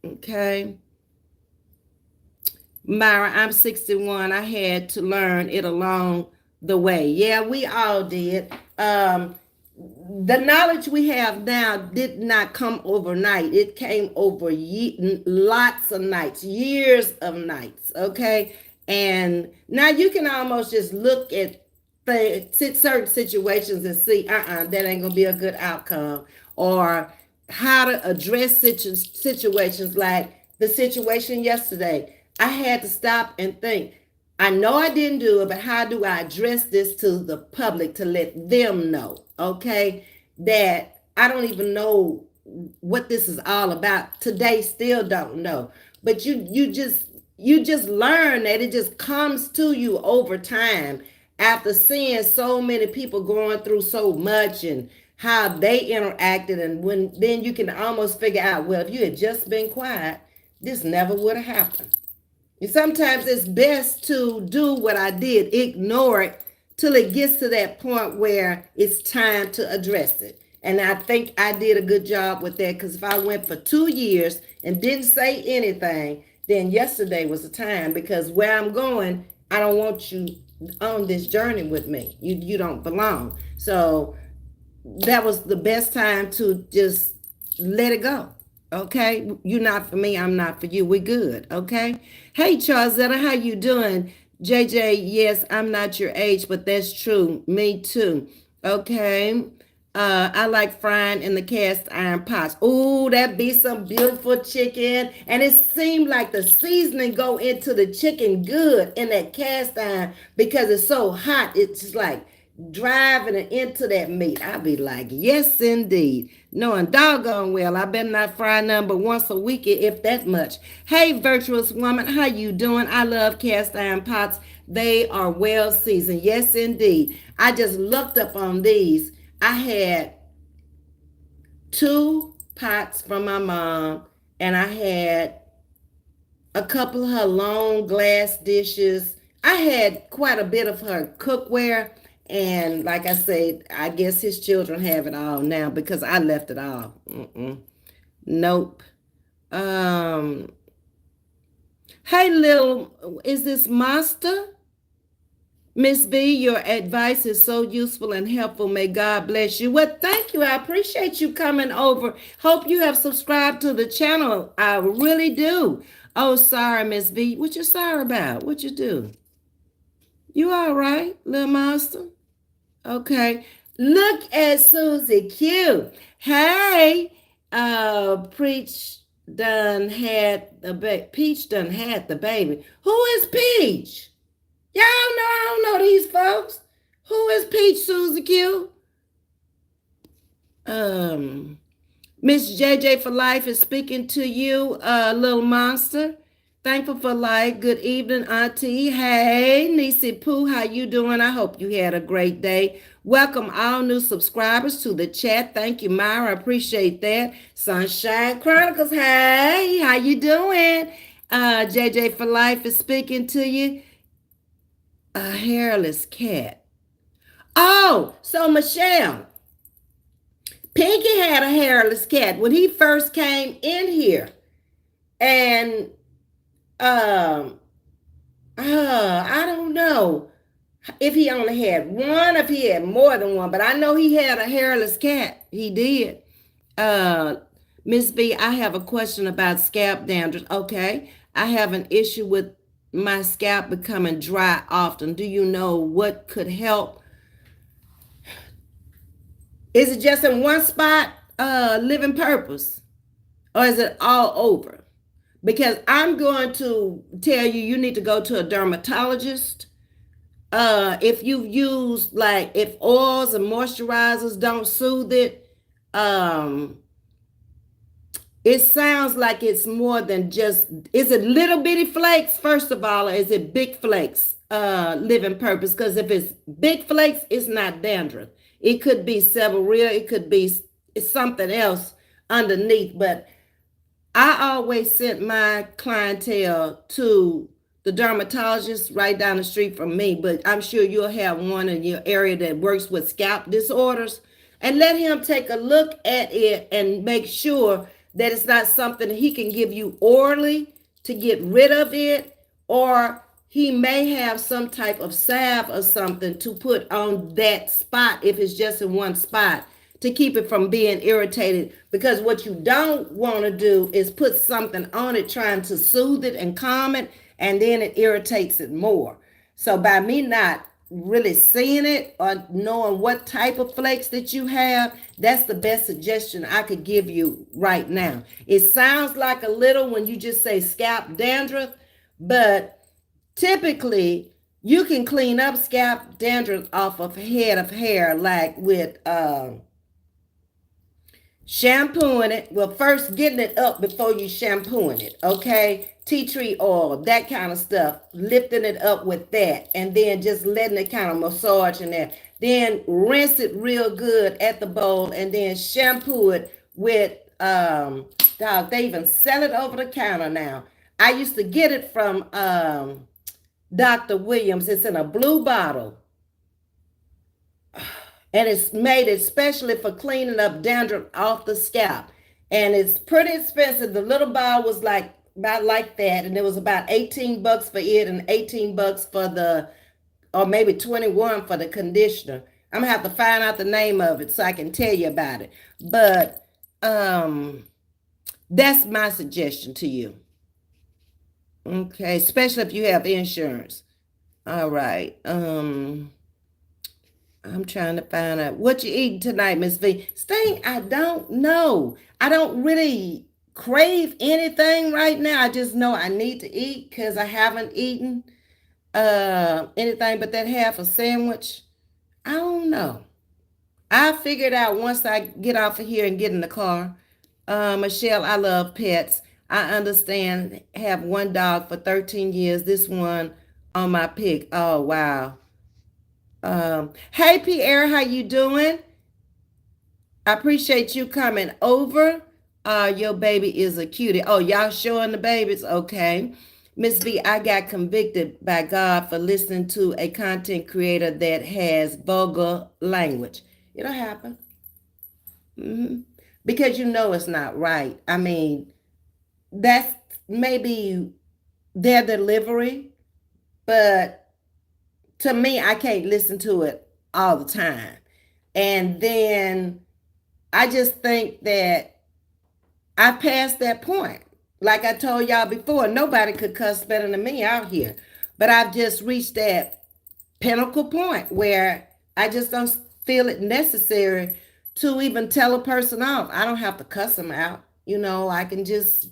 Okay. Myra, I'm 61. I had to learn it along the way. Yeah, we all did. The knowledge we have now did not come overnight. It came over lots of nights, years of nights. Okay. And now you can almost just look at certain situations and see, that ain't gonna be a good outcome, or how to address situations like the situation yesterday. I had to stop and think. I know I didn't do it, but how do I address this to the public to let them know, okay, that I don't even know what this is all about. Today, still don't know. But you just learn that it just comes to you over time after seeing so many people going through so much and how they interacted, and when then you can almost figure out, well, if you had just been quiet, this never would have happened. And sometimes it's best to do what I did, ignore it till it gets to that point where it's time to address it. And I think I did a good job with that, because if I went for 2 years and didn't say anything, then yesterday was the time, because where I'm going, I don't want you on this journey with me. You don't belong. So that was the best time to just let it go. Okay, you're not for me, I'm not for you. We're good. Okay. Hey, Charzetta, how you doing? JJ, yes, I'm not your age, but that's true. Me too. Okay. I like frying in the cast iron pots. Ooh, that be some beautiful chicken. And it seemed like the seasoning go into the chicken good in that cast iron because it's so hot. It's just like driving it into that meat. I be like, yes, indeed. Knowing doggone well, I better not fry none but once a week, if that much. Hey, virtuous woman, how you doing? I love cast iron pots. They are well seasoned. Yes, indeed. I just looked up on these. I had 2 pots from my mom, and I had a couple of her long glass dishes. I had quite a bit of her cookware. And like I said, I guess his children have it all now because I left it all. Nope. Hey, is this Master? Ms.V, your advice is so useful and helpful. May God bless you. Well, thank you. I appreciate you coming over. Hope you have subscribed to the channel. I really do. Oh, sorry, Ms.V. What you sorry about? What you do? You all right, little Master? Okay. Look at Susie Q. Hey, Peach done had the baby. Who is Peach? Y'all know I don't know these folks. Who is Peach, Susie Q? Um, Miss JJ for Life is speaking to you, little monster. Thankful for life. Good evening, Auntie. Hey, Niecy Pooh, how you doing? I hope you had a great day. Welcome all new subscribers to the chat. Thank you, Myra. I appreciate that. Sunshine Chronicles. Hey, how you doing? JJ for Life is speaking to you. A hairless cat. Oh, so Michelle, Pinky had a hairless cat when he first came in here. And um I don't know if he only had one, if he had more than one, but I know he had a hairless cat. He did. Uh Ms.V, I have a question about scalp dandruff. Okay. I have an issue with my scalp becoming dry often. Do you know what could help? Is it just in one spot, living purpose? Or is it all over? Because I'm going to tell you, you need to go to a dermatologist. If you've used, like, if oils and moisturizers don't soothe it, um, it sounds like it's more than just, is it little bitty flakes, first of all, or is it big flakes, living purpose? Because if it's big flakes, it's not dandruff. It could be seborrhea, it could be something else underneath, but I always sent my clientele to the dermatologist right down the street from me, but I'm sure you'll have one in your area that works with scalp disorders. And let him take a look at it and make sure that it's not something he can give you orally to get rid of it, or he may have some type of salve or something to put on that spot if it's just in one spot to keep it from being irritated. Because what you don't want to do is put something on it trying to soothe it and calm it, and then it irritates it more. So by me not really seeing it or knowing what type of flakes that you have, that's the best suggestion I could give you right now. It sounds like a little when you just say scalp dandruff, but typically you can clean up scalp dandruff off of a head of hair, like with shampooing it. Well, first getting it up before you shampooing it, okay? Tea tree oil, that kind of stuff. Lifting it up with that, and then just letting it kind of massage in there. Then rinse it real good at the bowl, and then shampoo it with dog. They even sell it over the counter now. I used to get it from Dr. Williams. It's in a blue bottle, and it's made especially for cleaning up dandruff off the scalp. And it's pretty expensive. The little bottle was like about like that, and it was about 18 bucks for it and 18 bucks for the, or maybe 21 for the conditioner. I'm gonna have to find out the name of it so I can tell you about it. But that's my suggestion to you. Okay, especially if you have insurance. All right. I'm trying to find out what you eating tonight, Ms.V. Sting, I don't know. I don't really crave anything right now. I just know I need to eat because I haven't eaten anything but that half a sandwich. I don't know. I figure it out once I get off of here and get in the car. Michelle, I love pets. I understand. Have one dog for 13 years. This one on my pick. Oh wow. Hey Pierre, how you doing? I appreciate you coming over. Your baby is a cutie. Oh, y'all showing the babies? Okay. Ms.V, I got convicted by God for listening to a content creator that has vulgar language. It'll happen. hmm Because you know it's not right. I mean, that's maybe their delivery, but to me, I can't listen to it all the time. And then I just think that I passed that point. Like I told y'all before, nobody could cuss better than me out here. But I've just reached that pinnacle point where I just don't feel it necessary to even tell a person off. I don't have to cuss them out. I can just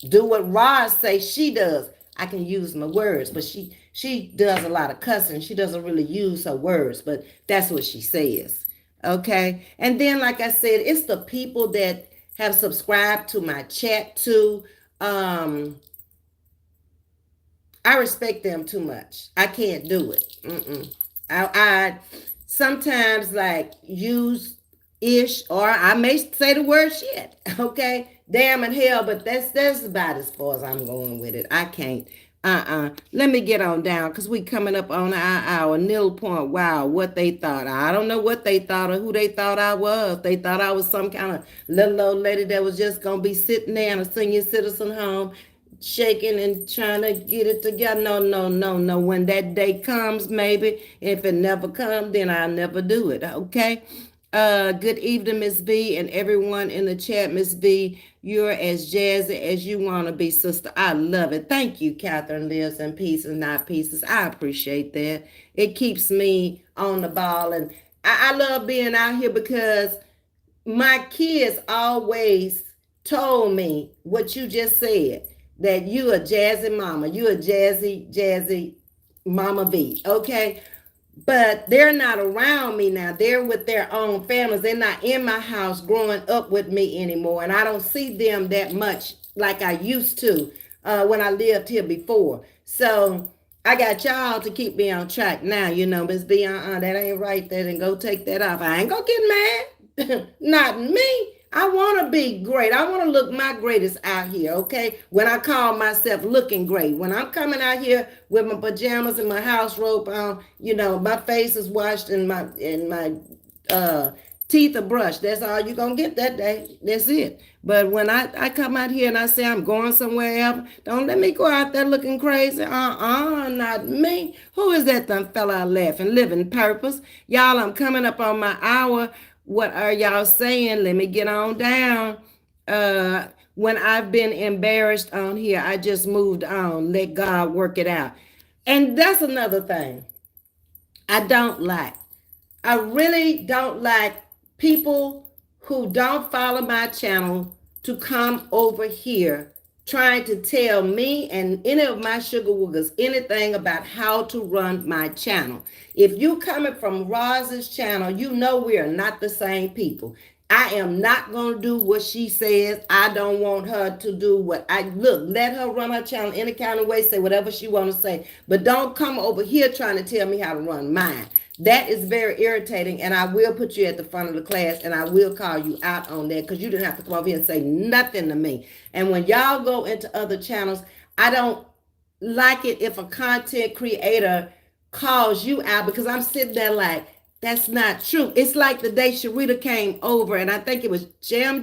do what Roz says she does. I can use my words, but she does a lot of cussing. She doesn't really use her words, but that's what she says. Okay. And then, like I said, it's the people that have subscribed to my chat too. Um, I respect them too much. I can't do it. Mm-mm. I sometimes like use ish, or I may say the word shit. Okay, damn and hell, but that's about as far as I'm going with it. I can't. Let me get on down because we coming up on our nil point. Wow, what they thought. I don't know what they thought or who they thought I was. They thought I was some kind of little old lady that was just gonna be sitting there in a senior citizen home shaking and trying to get it together. No, no, no, no. When that day comes, maybe. If it never comes, then I'll never do it. Okay. Good evening, Miss V, and everyone in the chat. Miss V, you're as jazzy as you want to be, sister. I love it. Thank you, Catherine lives in pieces, not pieces. I appreciate that. It keeps me on the ball, and I love being out here because my kids always told me what you just said, that you a jazzy mama, you a jazzy mama V. Okay, but they're not around me now. They're with their own families. They're not in my house growing up with me anymore, and I don't see them that much like I used to when I lived here before. So I got y'all to keep me on track now. Miss B, that ain't right there, and go take that off. I ain't gonna get mad. Not me. I want to be great. I want to look my greatest out here, okay? When I call myself looking great. When I'm coming out here with my pajamas and my house robe on, my face is washed and my uh teeth are brushed. That's all you're going to get that day. That's it. But when I come out here and I say I'm going somewhere else, don't let me go out there looking crazy. Not me. Who is that fella laughing? Living purpose. Y'all, I'm coming up on my hour. What are y'all saying? Let me get on down. When I've been embarrassed on here, I just moved on. Let God work it out. And that's another thing I don't like. I really don't like people who don't follow my channel to come over here trying to tell me and any of my sugar woogers anything about how to run my channel. If you coming from Roz's channel, you know we are not the same people. I am not going to do what she says. I don't want her to do what let her run her channel any kind of way, say whatever she want to say, but don't come over here trying to tell me how to run mine. That is very irritating, and I will put you at the front of the class, and I will call you out on that because you didn't have to come over here and say nothing to me. And when y'all go into other channels, I don't like it if a content creator calls you out because I'm sitting there like, that's not true. It's like the day Sharita came over, and I think it was Jam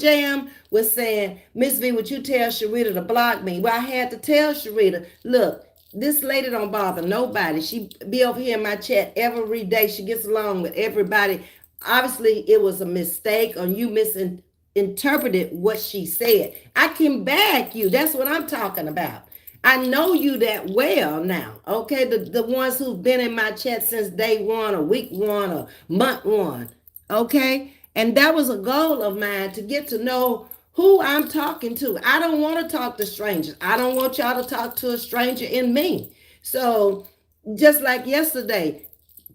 was saying, Miss V, would you tell Sharita to block me? Well, I had to tell Sharita, look, this lady don't bother nobody. She be over here in my chat every day. She gets along with everybody. Obviously, it was a mistake or you misinterpreted what she said. I can back you. That's what I'm talking about. I know you that well now, okay? The ones who've been in my chat since day one or week one or month one, okay? And that was a goal of mine to get to know who I'm talking to. I don't want to talk to strangers. I don't want y'all to talk to a stranger in me. So just like yesterday,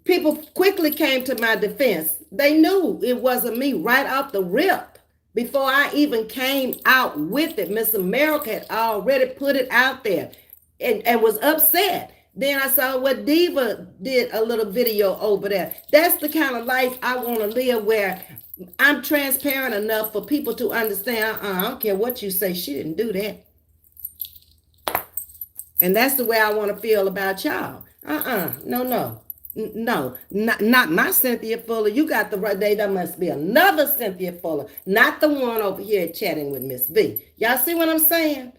people quickly came to my defense. They knew it wasn't me right off the rip. Before I even came out with it, Miss America had already put it out there and was upset. Then I saw what Diva did a little video over there. That's the kind of life I want to live where I'm transparent enough for people to understand. I don't care what you say. She didn't do that. And that's the way I want to feel about y'all. No. No, not my Cynthia Fuller. You got the right day. There must be another Cynthia Fuller, not the one over here chatting with Miss V. Y'all see what I'm saying?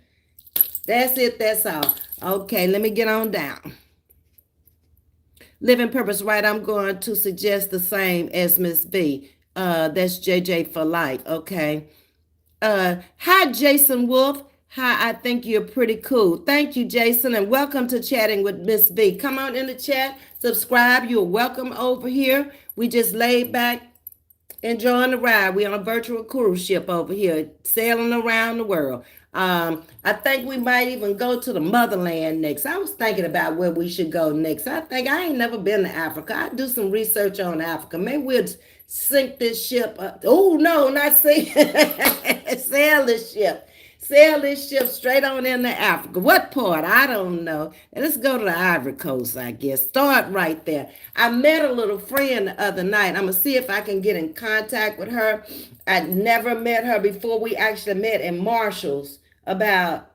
That's it. That's all. Okay, let me get on down. Living Purpose, right? I'm going to suggest the same as Miss V. That's JJ for life. Okay. Hi, Jason Wolf. Hi, I think you're pretty cool. Thank you, Jason, and welcome to Chatting with Miss V. Come on in the chat, subscribe. You're welcome over here. We just laid back enjoying the ride. We're on a virtual cruise ship over here, sailing around the world. I think we might even go to the motherland next. I was thinking about where we should go next. I think I ain't never been to Africa. I do some research on Africa. Maybe we'll sink this ship up. Oh no, not sink. Sail this ship. Sail this ship straight on into Africa. What part? I don't know. And let's go to the Ivory Coast, I guess. Start right there. I met a little friend the other night. I'm going to see if I can get in contact with her. I never met her before. We actually met in Marshall's about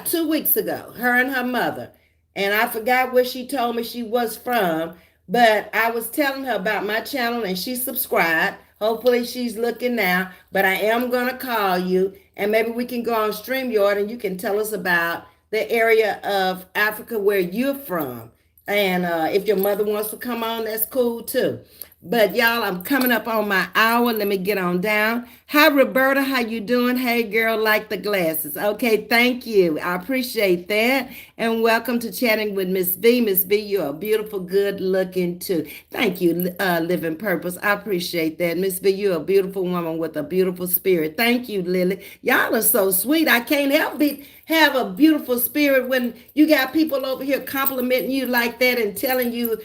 2 weeks ago, her and her mother. And I forgot where she told me she was from, but I was telling her about my channel and she subscribed. Hopefully she's looking now, but I am going to call you and maybe we can go on StreamYard and you can tell us about the area of Africa where you're from. And if your mother wants to come on, that's cool too. But y'all, I'm coming up on my hour. Let me get on down. Hi, Roberta. How you doing? Hey, girl, like the glasses. Okay, thank you. I appreciate that. And welcome to Chatting with Miss V. Miss V, you're a beautiful, good looking too. Thank you, Living Purpose. I appreciate that. Miss V, you're a beautiful woman with a beautiful spirit. Thank you, Lily. Y'all are so sweet. I can't help but have a beautiful spirit when you got people over here complimenting you like that and telling you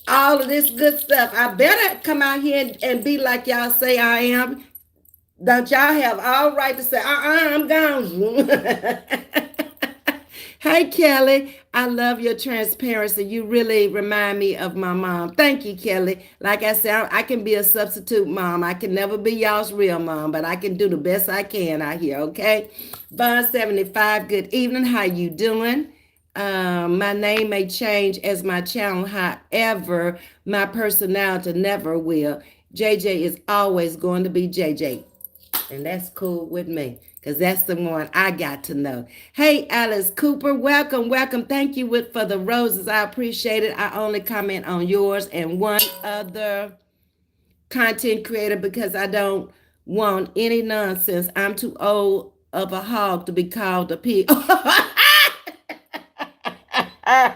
all of this good stuff. I better come out here and be like y'all say I am. Don't y'all have all right to say, I'm gone. Hey, Kelly, I love your transparency. You really remind me of my mom. Thank you, Kelly. Like I said, I can be a substitute mom. I can never be y'all's real mom, but I can do the best I can out here, okay? Bond 75, good evening. How you doing? My name may change as my channel, however, my personality never will. JJ is always going to be JJ. And that's cool with me because that's the one I got to know. Hey, Alice Cooper, welcome, welcome. Thank you for the roses. I appreciate it. I only comment on yours and one other content creator because I don't want any nonsense. I'm too old of a hog to be called a pig. I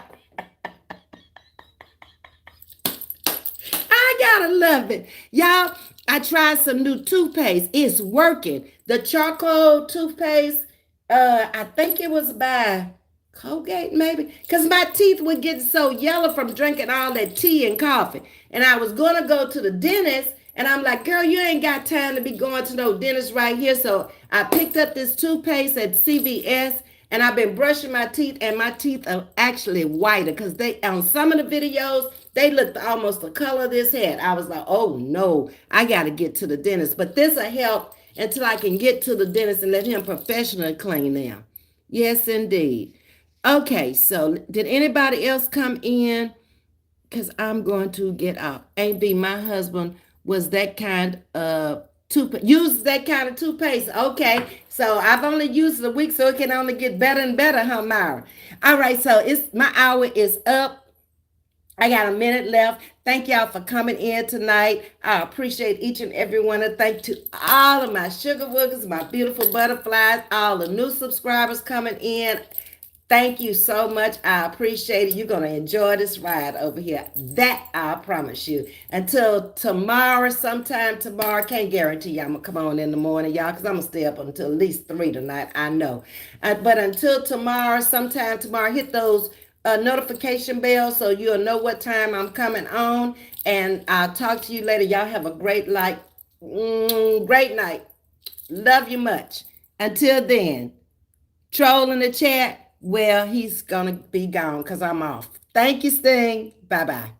gotta love it. Y'all, I tried some new toothpaste. It's working. The charcoal toothpaste, I think it was by Colgate, maybe. Because my teeth were getting so yellow from drinking all that tea and coffee. And I was gonna go to the dentist, and I'm like, girl, you ain't got time to be going to no dentist right here. So I picked up this toothpaste at CVS and I've been brushing my teeth, and my teeth are actually whiter because they on some of the videos they looked almost the color of this head. I was like, oh no, I got to get to the dentist. But this will help until I can get to the dentist and let him professionally clean them. Yes, indeed. Okay, so did anybody else come in? Because I'm going to get off. Ain't be my husband was that kind of toothpaste. Uses that kind of toothpaste. Okay, so I've only used it a week, so it can only get better and better, huh, Myra? All right, so it's my hour is up. I got a minute left. Thank y'all for coming in tonight. I appreciate each and every one. And thank to all of my sugar woogers, my beautiful butterflies, all the new subscribers coming in. Thank you so much. I appreciate it. You're going to enjoy this ride over here. That I promise you. Until tomorrow, sometime tomorrow, can't guarantee you I'm going to come on in the morning, y'all, because I'm going to stay up until at least 3 tonight. I know. But until tomorrow, sometime tomorrow, hit those notification bell so you'll know what time I'm coming on. And I'll talk to you later. Y'all have a great great night. Love you much. Until then, troll in the chat. Well, he's going to be gone because I'm off. Thank you, Sting. Bye-bye.